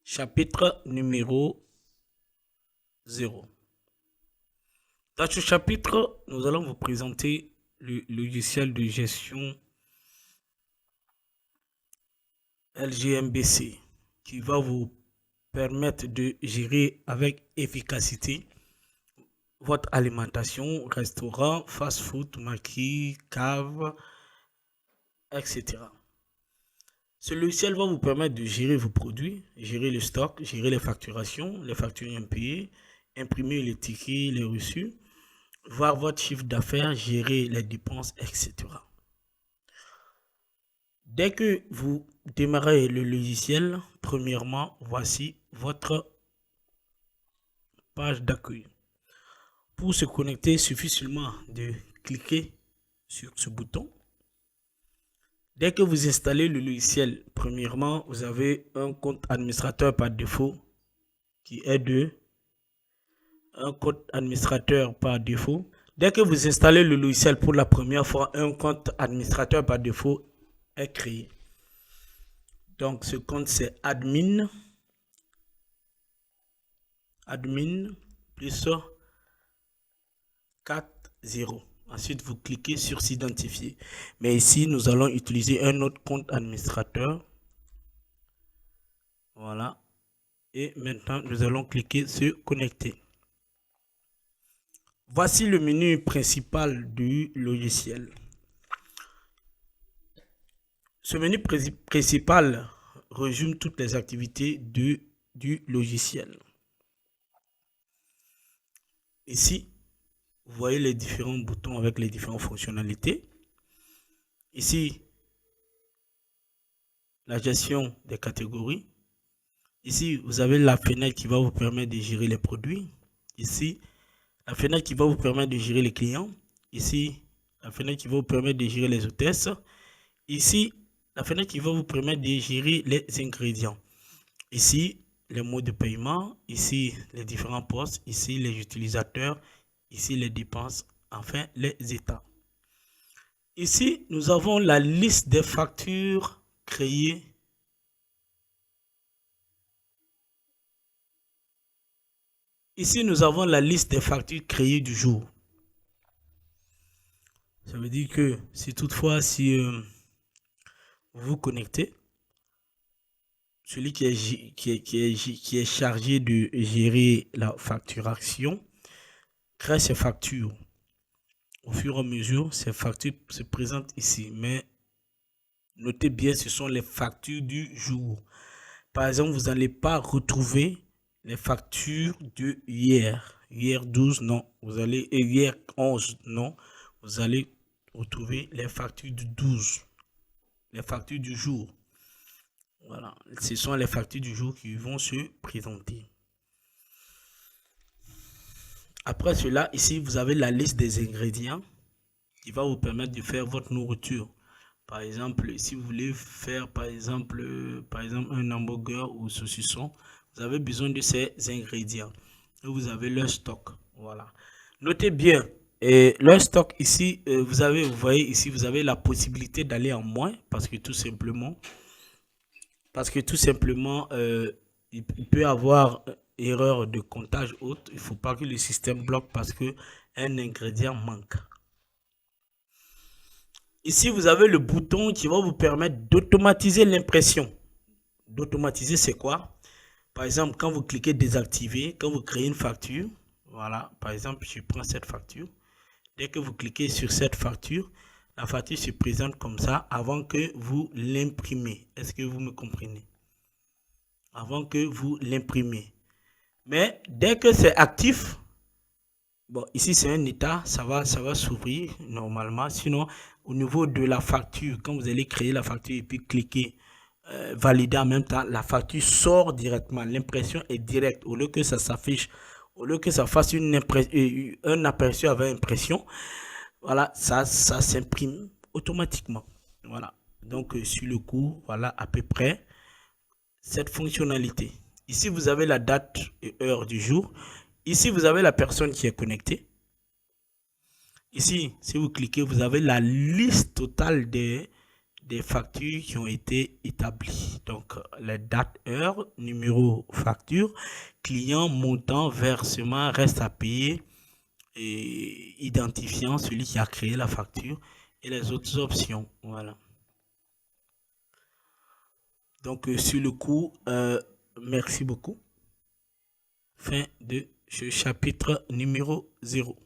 Chapitre numéro 0. Dans ce chapitre, nous allons vous présenter le logiciel de gestion LGMBC qui va vous permettre de gérer avec efficacité votre alimentation, restaurant, fast-food, maquis, cave, etc. Ce logiciel va vous permettre de gérer vos produits, gérer le stock, gérer les facturations, les factures impayées, imprimer les tickets, les reçus, voir votre chiffre d'affaires, gérer les dépenses, etc. Dès que vous démarrez le logiciel, premièrement, voici votre page d'accueil. Pour se connecter, il suffit seulement de cliquer sur ce bouton. Dès que vous installez le logiciel, premièrement, vous avez un compte administrateur par défaut qui est un compte administrateur par défaut. Dès que vous installez le logiciel pour la première fois, un compte administrateur par défaut est créé. Donc ce compte c'est admin plus 40. Ensuite vous cliquez sur s'identifier. Mais ici nous allons utiliser un autre compte administrateur. Voilà. Et maintenant nous allons cliquer sur connecter. Voici le menu principal du logiciel. Ce menu principal résume toutes les activités du logiciel. Ici, vous voyez les différents boutons avec les différentes fonctionnalités. Ici, la gestion des catégories. Ici, vous avez la fenêtre qui va vous permettre de gérer les produits. Ici, la fenêtre qui va vous permettre de gérer les clients. Ici, la fenêtre qui va vous permettre de gérer les hôtesses. Ici, la fenêtre qui va vous permettre de gérer les ingrédients. Ici, les modes de paiement. Ici, les différents postes. Ici, les utilisateurs. Ici, les dépenses. Enfin, les états. Ici, nous avons la liste des factures créées. Ici, nous avons la liste des factures créées du jour. Ça veut dire que si toutefois, vous vous connectez, celui qui est chargé de gérer la facturation crée ses factures. Au fur et à mesure, ces factures se présentent ici. Mais notez bien, ce sont les factures du jour. Par exemple, vous n'allez pas retrouver les factures de hier. Hier 12, non. Vous allez, hier 11, non. Vous allez retrouver les factures du 12. Les factures du jour. Voilà. Ce sont les factures du jour qui vont se présenter. Après cela, ici, vous avez la liste des ingrédients qui va vous permettre de faire votre nourriture. Par exemple, si vous voulez faire, par exemple un hamburger ou saucisson, vous avez besoin de ces ingrédients. Et vous avez leur stock. Voilà. Notez bien, leur stock ici, vous voyez ici, vous avez la possibilité d'aller en moins parce que tout simplement, il peut y avoir erreur de comptage haute. Il ne faut pas que le système bloque parce que un ingrédient manque. Ici, vous avez le bouton qui va vous permettre d'automatiser l'impression. D'automatiser, c'est quoi? Par exemple, quand vous cliquez désactiver, quand vous créez une facture, voilà, par exemple, je prends cette facture. Dès que vous cliquez sur cette facture, la facture se présente comme ça avant que vous l'imprimez. Est-ce que vous me comprenez? Avant que vous l'imprimez. Mais dès que c'est actif, bon, ici c'est un état, ça va s'ouvrir normalement. Sinon, au niveau de la facture, quand vous allez créer la facture et puis cliquer valider en même temps, la facture sort directement. L'impression est directe. Au lieu que ça s'affiche, au lieu que ça fasse un aperçu avec impression, voilà, ça s'imprime automatiquement. Voilà. Donc, sur le coup, voilà à peu près cette fonctionnalité. Ici, vous avez la date et heure du jour. Ici, vous avez la personne qui est connectée. Ici, si vous cliquez, vous avez la liste totale des des factures qui ont été établies. Donc, les dates, heures, numéro facture, client, montant, versement, reste à payer, et identifiant celui qui a créé la facture et les autres options. Voilà. Donc, sur le coup, merci beaucoup. Fin de ce chapitre numéro 0.